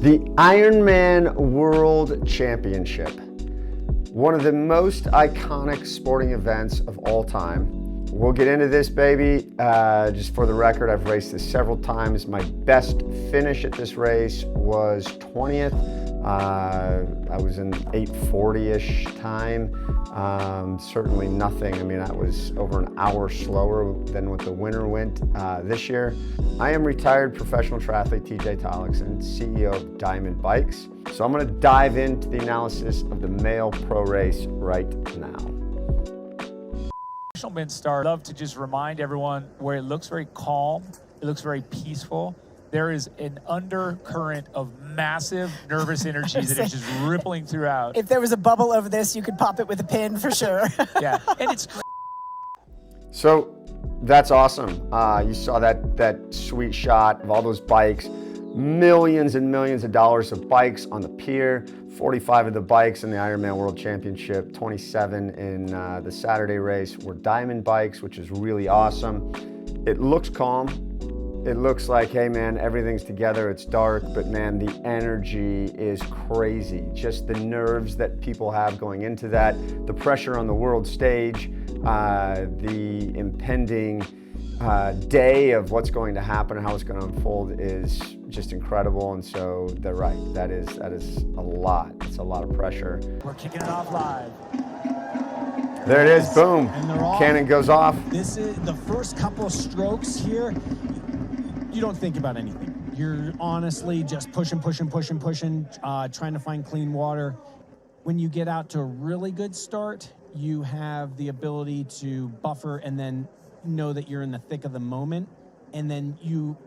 The Ironman World Championship, one of the most iconic sporting events of all time. We'll get into this, baby. Just for the record, I've raced this several times. My best finish at this race was 20th. I was in 8:40-ish time. Certainly nothing. I mean, that was over an hour slower than what the winner went this year. I am retired professional triathlete TJ Tollakson, CEO of Diamond Bikes. So I'm going to dive into the analysis of the male pro race right now. Professional men's start. I'd love to just remind everyone where it looks very calm, it looks very peaceful. There is an undercurrent of massive nervous energy that is just rippling throughout. If there was a bubble over this, you could pop it with a pin for sure. Yeah, and it's So that's awesome. You saw that sweet shot of all those bikes, millions and millions of dollars of bikes on the pier, 45 of the bikes in the Ironman World Championship, 27 in the Saturday race were Diamond bikes, which is really awesome. It looks calm. It looks like, hey man, everything's together, it's dark, but man, the energy is crazy. Just the nerves that people have going into that, the pressure on the world stage, the impending day of what's going to happen and how it's going to unfold is just incredible. And so they're right, that is a lot. It's a lot of pressure. We're kicking it off live. There it is, boom, cannon goes off. This is the first couple of strokes here. You don't think about anything. You're honestly just pushing, trying to find clean water. When you get out to a really good start, you have the ability to buffer and then know that you're in the thick of the moment. And then you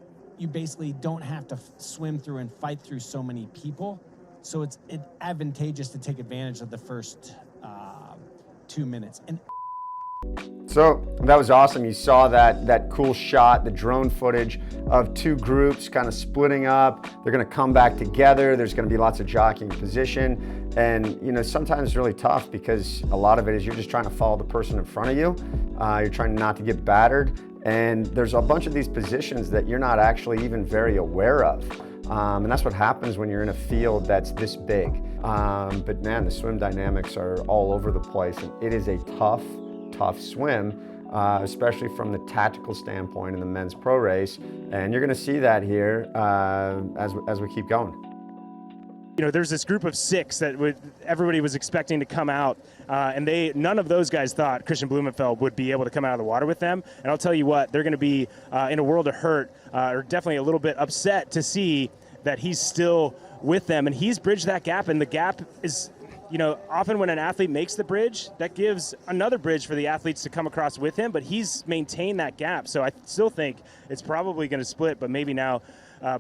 basically don't have to swim through and fight through so many people. So it's advantageous to take advantage of the first 2 minutes. And so that was awesome. You saw that cool shot, the drone footage of two groups kind of splitting up. They're going to come back together. There's going to be lots of jockeying position. And, you know, sometimes it's really tough because a lot of it is you're just trying to follow the person in front of you. You're trying not to get battered. And there's a bunch of these positions that you're not actually even very aware of. And that's what happens when you're in a field that's this big. But man, the swim dynamics are all over the place. And it is a tough swim, especially from the tactical standpoint in the men's pro race. And you're going to see that here as we keep going. You know, there's this group of 6 that everybody was expecting to come out, and none of those guys thought Christian Blumenfeld would be able to come out of the water with them. And I'll tell you what, they're going to be in a world of hurt, or definitely a little bit upset to see that he's still with them. And he's bridged that gap, and the gap is, you know, often when an athlete makes the bridge, that gives another bridge for the athletes to come across with him, but he's maintained that gap. So I still think it's probably going to split, but maybe now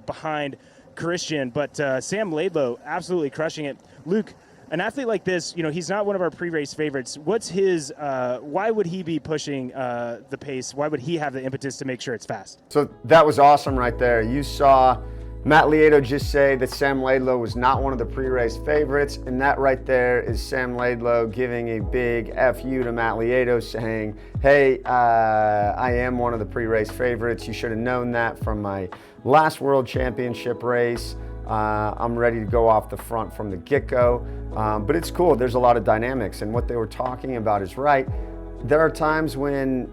behind Christian. But Sam Laidlow absolutely crushing it. Luke, an athlete like this, you know, he's not one of our pre-race favorites. What's his, why would he be pushing the pace? Why would he have the impetus to make sure it's fast? So that was awesome right there. You saw Matt Lieto just say that Sam Laidlow was not one of the pre-race favorites, and that right there is Sam Laidlow giving a big F you to Matt Lieto, saying, hey, I am one of the pre-race favorites. You should have known that from my last World Championship race. I'm ready to go off the front from the get-go. But it's cool. There's a lot of dynamics, and what they were talking about is right. There are times when,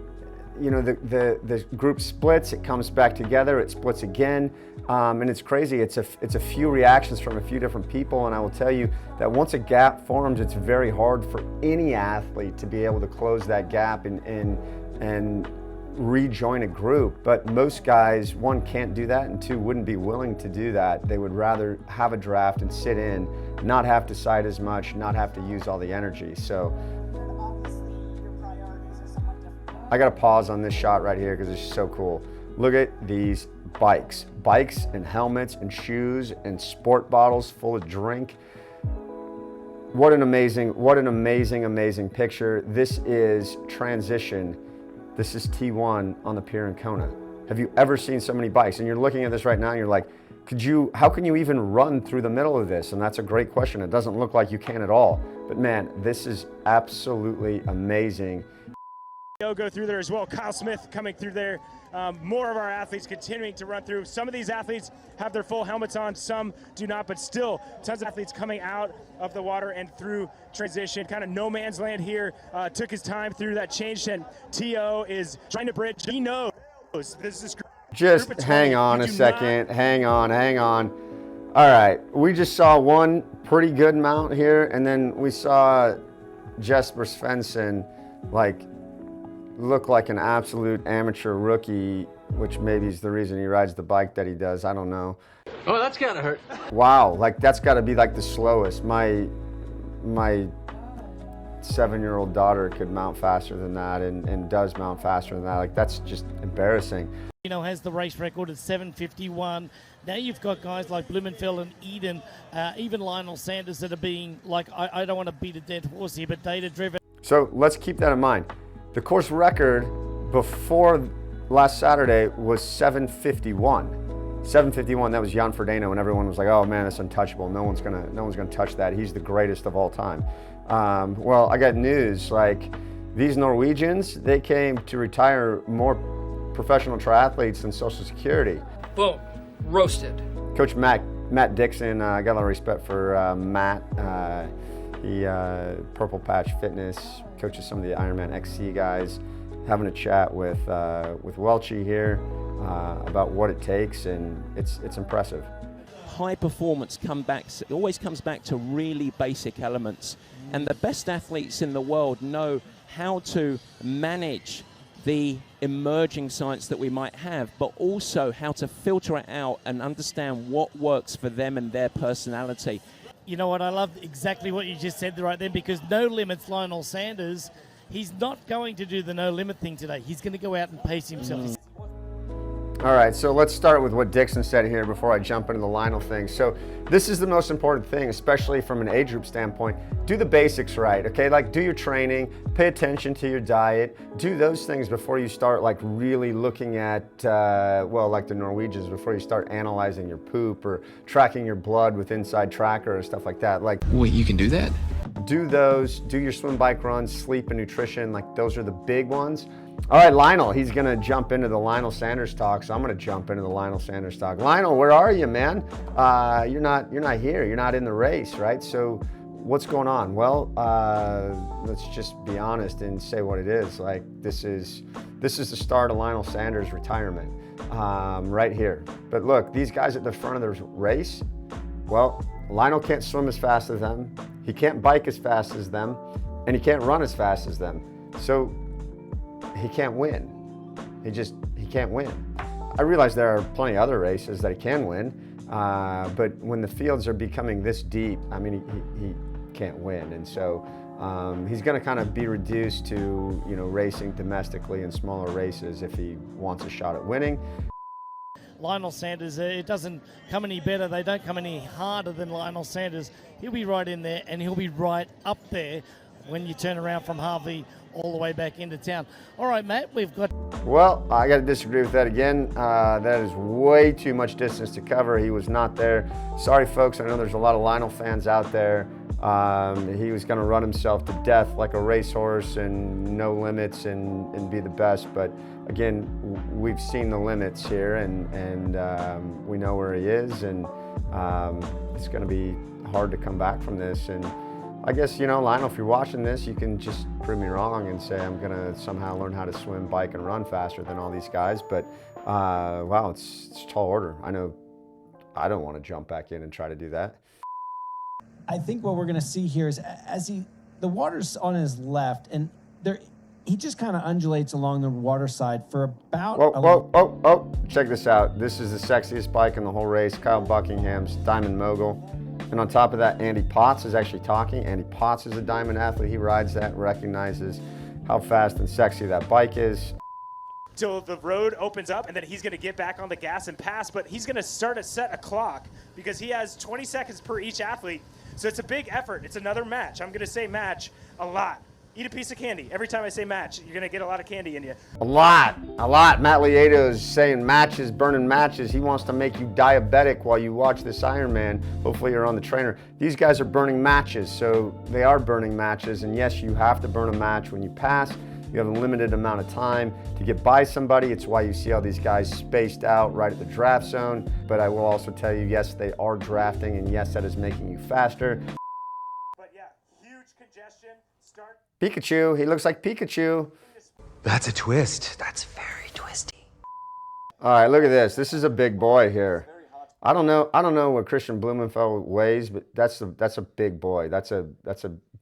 you know, the group splits, it comes back together, it splits again, and it's crazy. It's a few reactions from a few different people, and I will tell you that once a gap forms, it's very hard for any athlete to be able to close that gap and rejoin a group. But most guys, 1, can't do that, and 2, wouldn't be willing to do that. They would rather have a draft and sit in, not have to sight as much, not have to use all the energy. So I got to pause on this shot right here because it's so cool. Look at these bikes and helmets and shoes and sport bottles full of drink. What an amazing picture. This is transition. This is T1 on the pier in Kona. Have you ever seen so many bikes? And you're looking at this right now and you're like, how can you even run through the middle of this? And that's a great question. It doesn't look like you can at all. But man, this is absolutely amazing. Go through there as well. Kyle Smith coming through there. more of our athletes continuing to run through. Some of these athletes have their full helmets on, some do not, but still tons of athletes coming out of the water and through transition. Kind of no man's land here. Took his time through that change, and T.O. is trying to bridge. He knows this is just hang on a second. Hang on. All right, we just saw one pretty good mount here, and then we saw Jesper Svensson look like an absolute amateur rookie, which maybe is the reason he rides the bike that he does. I don't know. Oh, that's gotta hurt. Wow, that's got to be the slowest. My 7-year-old daughter could mount faster than that, and does mount faster than that. That's just embarrassing. Has the race record at 7:51. Now you've got guys like Blumenfeld and Eden, even Lionel Sanders that are being I don't want to beat a dead horse here, but data driven. So let's keep that in mind. The course record before last Saturday was 7:51. 7:51. That was Jan Frodeno, and everyone was like, "Oh man, that's untouchable. No one's gonna touch that. He's the greatest of all time." Well, I got news. These Norwegians, they came to retire more professional triathletes than Social Security. Boom, roasted. Coach Matt Dixon, I got a lot of respect for Matt. He Purple Patch Fitness, coaches some of the Ironman XC guys, having a chat with Welchie here about what it takes, and it's impressive. High performance always comes back to really basic elements, and the best athletes in the world know how to manage the emerging science that we might have, but also how to filter it out and understand what works for them and their personality. You know what, I love exactly what you just said right there, because No Limits Lionel Sanders, he's not going to do the no limit thing today. He's going to go out and pace himself. All right, so let's start with what Dixon said here before I jump into the Lionel thing. So this is the most important thing, especially from an age group standpoint. Do the basics right, okay? Do your training, pay attention to your diet, do those things before you start really looking at, the Norwegians, before you start analyzing your poop or tracking your blood with Inside Tracker or stuff like that. Wait, you can do that? Do those, do your swim, bike, runs, sleep, and nutrition. Those are the big ones. All right, Lionel, he's gonna jump into the Lionel Sanders talk, so I'm gonna jump into the Lionel Sanders talk. Lionel, where are you, man? You're not here, you're not in the race, right? So what's going on? Well, let's just be honest and say what it is. This is the start of Lionel Sanders' retirement, right here. But look, these guys at the front of the race, well, Lionel can't swim as fast as them, he can't bike as fast as them, and he can't run as fast as them. So he can't win. He can't win. I realize there are plenty of other races that he can win, but when the fields are becoming this deep, he can't win. And so he's going to kind of be reduced to, racing domestically in smaller races if he wants a shot at winning. Lionel Sanders, it doesn't come any better. They don't come any harder than Lionel Sanders. He'll be right in there, and he'll be right up there when you turn around from Harvey all the way back into town. All right, Matt, we've got... Well, I got to disagree with that again. That is way too much distance to cover. He was not there. Sorry, folks. I know there's a lot of Lionel fans out there. He was going to run himself to death like a racehorse and no limits and be the best. But again, we've seen the limits here, and we know where he is, and it's going to be hard to come back from this. And I guess, Lionel, if you're watching this, you can just prove me wrong and say I'm going to somehow learn how to swim, bike, and run faster than all these guys. But, wow, it's tall order. I know I don't want to jump back in and try to do that. I think what we're going to see here is the water's on his left, and he just kind of undulates along the water side for about... Whoa, check this out. This is the sexiest bike in the whole race, Kyle Buckingham's Diamond Mogul. And on top of that, Andy Potts is actually talking. Andy Potts is a Diamond athlete. He rides that, recognizes how fast and sexy that bike is. Till the road opens up, and then he's going to get back on the gas and pass, but he's going to set a clock because he has 20 seconds per each athlete. So it's a big effort. It's another match. I'm going to say match a lot. Eat a piece of candy. Every time I say match, you're going to get a lot of candy in you. A lot. Matt Lieto is saying matches, burning matches. He wants to make you diabetic while you watch this Ironman. Hopefully you're on the trainer. These guys are burning matches, so they are burning matches. And yes, you have to burn a match when you pass. You have a limited amount of time to get by somebody. It's why you see all these guys spaced out right at the draft zone. But I will also tell you, yes, they are drafting, and yes, that is making you faster. But yeah, huge congestion. Start. Pikachu, he looks like Pikachu. That's a twist. That's very twisty. All right, look at this. This is a big boy here. I don't know what Christian Blumenfeld weighs, but that's a big boy. That's a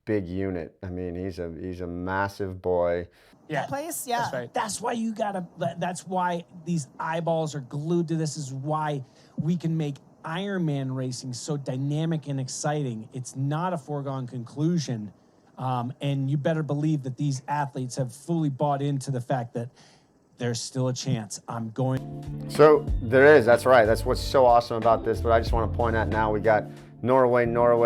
big unit. I mean, he's a massive boy. Yeah. Place, yeah. That's right. That's why you gotta, that's why these eyeballs are glued to this, is why we can make Ironman racing so dynamic and exciting. It's not a foregone conclusion. And you better believe that these athletes have fully bought into the fact that there's still a chance. I'm going. So there is, that's right. That's what's so awesome about this. But I just want to point out now we got Norway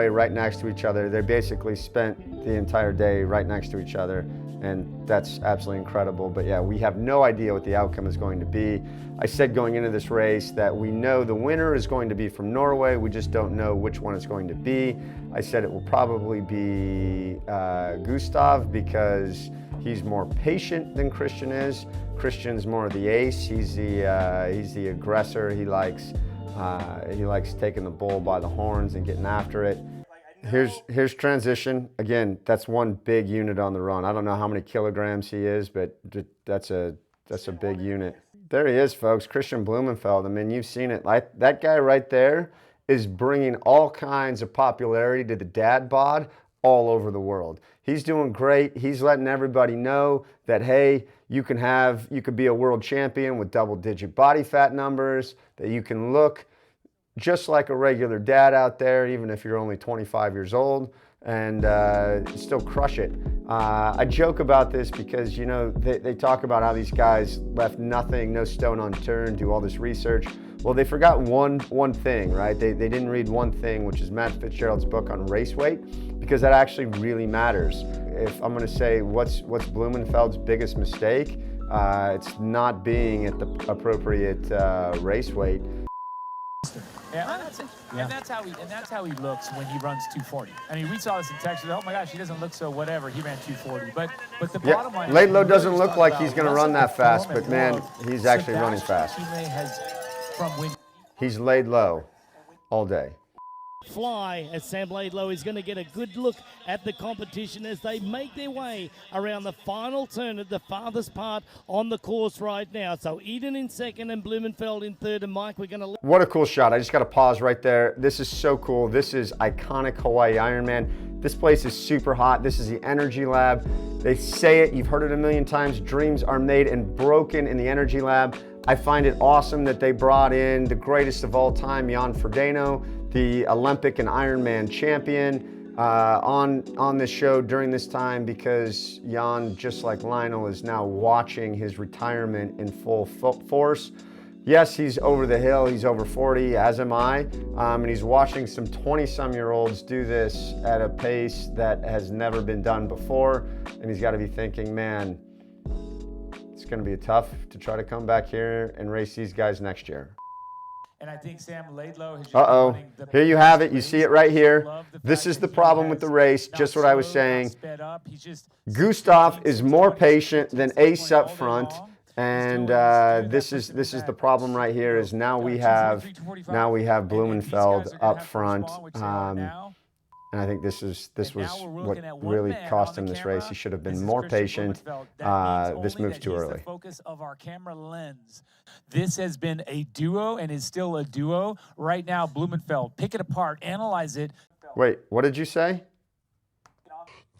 right next to each other. They basically spent the entire day right next to each other. And that's absolutely incredible. But yeah, we have no idea what the outcome is going to be. I said going into this race that we know the winner is going to be from Norway. We just don't know which one it's going to be. I said it will probably be Gustav because he's more patient than Christian is. Christian's more of the ace. He's the aggressor. He likes taking the bull by the horns and getting after it. Here's transition. Again, that's one big unit on the run. I don't know how many kilograms he is, but that's a big unit. There he is, folks. Christian Blumenfeld. I mean, you've seen it. Like that guy right there is bringing all kinds of popularity to the dad bod all over the world. He's doing great. He's letting everybody know that, hey, you could be a world champion with double-digit body fat numbers, that you can look just like a regular dad out there, even if you're only 25 years old, and still crush it. I joke about this because, you know, they talk about how these guys left nothing, no stone unturned, do all this research. Well, they forgot one thing, right? They didn't read one thing, which is Matt Fitzgerald's book on race weight, because that actually really matters. If I'm gonna say what's Blumenfeld's biggest mistake, it's not being at the appropriate race weight. Yeah, and that's how he looks when he runs 240. I mean, we saw this in Texas. Oh my gosh, he doesn't look so whatever. He ran 240, but the bottom line. Laidlow doesn't look like he's going to run that fast, but man, he's actually running fast. He's laid low all day. Fly as Sam Laidlow is going to get a good look at the competition as they make their way around the final turn at the farthest part on the course right now. So Eden in second and Blumenfeld in third. And Mike, we're going to... What a cool shot. I just got to pause right there. This is so cool. This is iconic Hawaii Ironman. This place is super hot. This is the Energy Lab. They say it, you've heard it a million times, dreams are made and broken in the Energy Lab. I find it awesome that they brought in the greatest of all time, Jan Frodeno, the Olympic and Ironman champion, on this show during this time, because Jan, just like Lionel, is now watching his retirement in full force. Yes, he's over the hill, he's over 40, as am I, and he's watching some 20-some-year-olds do this at a pace that has never been done before, and he's got to be thinking, man, it's going to be tough to try to come back here and race these guys next year. And I think Sam Laidlow has just Uh-oh, here you have it. You see it right here. This is the problem with the race, just what I was saying. Gustav is more patient than Ace up front, and this is the problem right here. Is now we have Blumenfeld up front. And I think this was what really cost him this race. He should have been more patient. This moves too early. The focus of our camera lens. This has been a duo and is still a duo. Right now, Blumenfeld, pick it apart, analyze it. Wait, what did you say?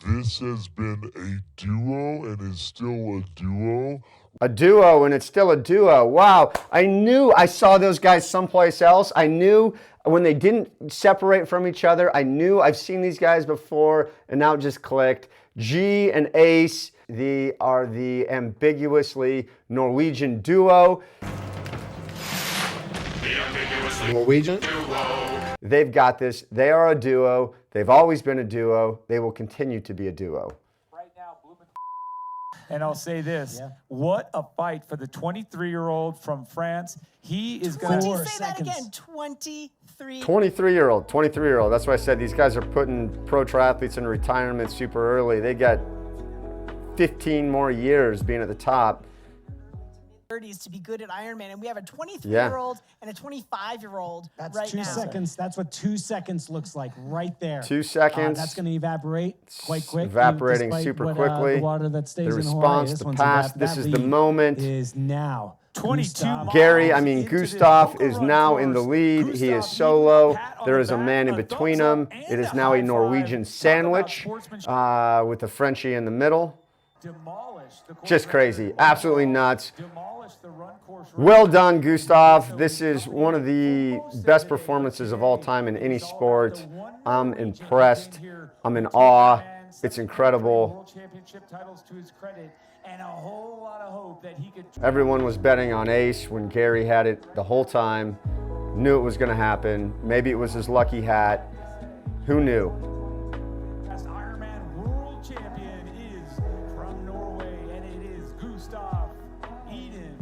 This has been a duo and is still a duo. A duo and it's still a duo. Wow, I saw those guys someplace else. I knew when they didn't separate from each other. I knew I've seen these guys before, and now it just clicked. G and Ace, they are the ambiguously Norwegian duo. Norwegian? They've got this. They are a duo. They've always been a duo. They will continue to be a duo. And I'll say this, what a fight for the 23-year-old from France. He is going to... Say that again, 23. 23-year-old. That's why I said these guys are putting pro triathletes in retirement super early. They got 15 more years being at the top. 30s to be good at Ironman, and we have a 23-year-old and a 25-year-old That's right 2 now. seconds. That's what 2 seconds looks like right there. 2 seconds. That's going to evaporate quite quick. Evaporating despite super what, quickly. The water that stays The in Hawaii. response, This the one's pass. This is the moment. Is now. 22 miles Gary, I mean, into this Gustav local is run now in the course. lead. He is Gustav solo. needing a pat on There the is a back, man in a between thumbs them. up, and It is a now high a five. Norwegian Talk about sandwich sportsmanship. with the Frenchie in the middle. Demolished the course Just crazy. record. Absolutely nuts. Demolished the run course Well record. done, Gustav. This is one of the best performances of all time in any sport. I'm impressed. I'm in awe. It's incredible. World Championship titles to his credit, and a whole lot of hope that he could. Everyone was betting on Ace when Gary had it the whole time. Knew it was going to happen. Maybe it was his lucky hat. Who knew? Ironman world champion is from Norway, and it is Gustav Eden.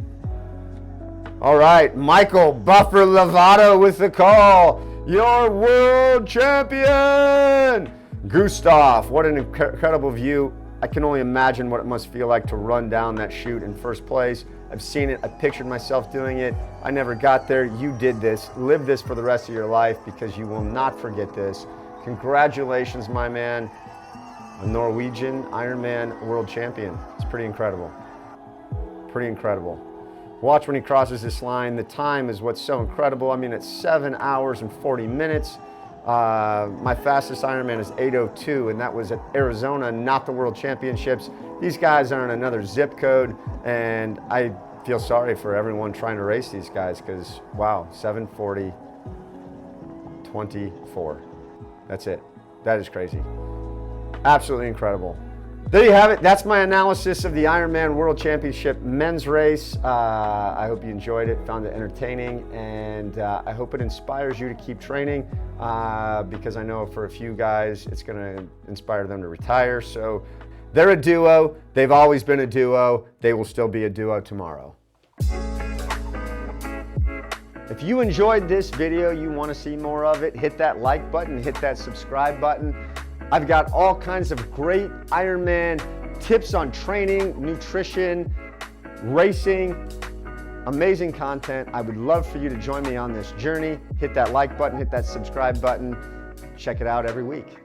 All right, Michael Buffer Lovato with the call. Your world champion, Gustav. What an incredible view. I can only imagine what it must feel like to run down that chute in first place. I've seen it. I pictured myself doing it. I never got there. You did this. Live this for the rest of your life because you will not forget this. Congratulations, my man. A Norwegian Ironman world champion. It's pretty incredible. Pretty incredible. Watch when he crosses this line. The time is what's so incredible. I mean, it's 7 hours and 40 minutes. My fastest Ironman is 8:02, and that was at Arizona, not the World Championships. These guys are in another zip code, and I feel sorry for everyone trying to race these guys because, wow, 7:40:24. That's it. That is crazy. Absolutely incredible. There you have it. That's my analysis of the Ironman World Championship men's race. I hope you enjoyed it, found it entertaining, and I hope it inspires you to keep training because I know for a few guys it's going to inspire them to retire. So they're a duo. They've always been a duo. They will still be a duo tomorrow. If you enjoyed this video, you want to see more of it, hit that like button, hit that subscribe button. I've got all kinds of great Ironman tips on training, nutrition, racing, amazing content. I would love for you to join me on this journey. Hit that like button, hit that subscribe button. Check it out every week.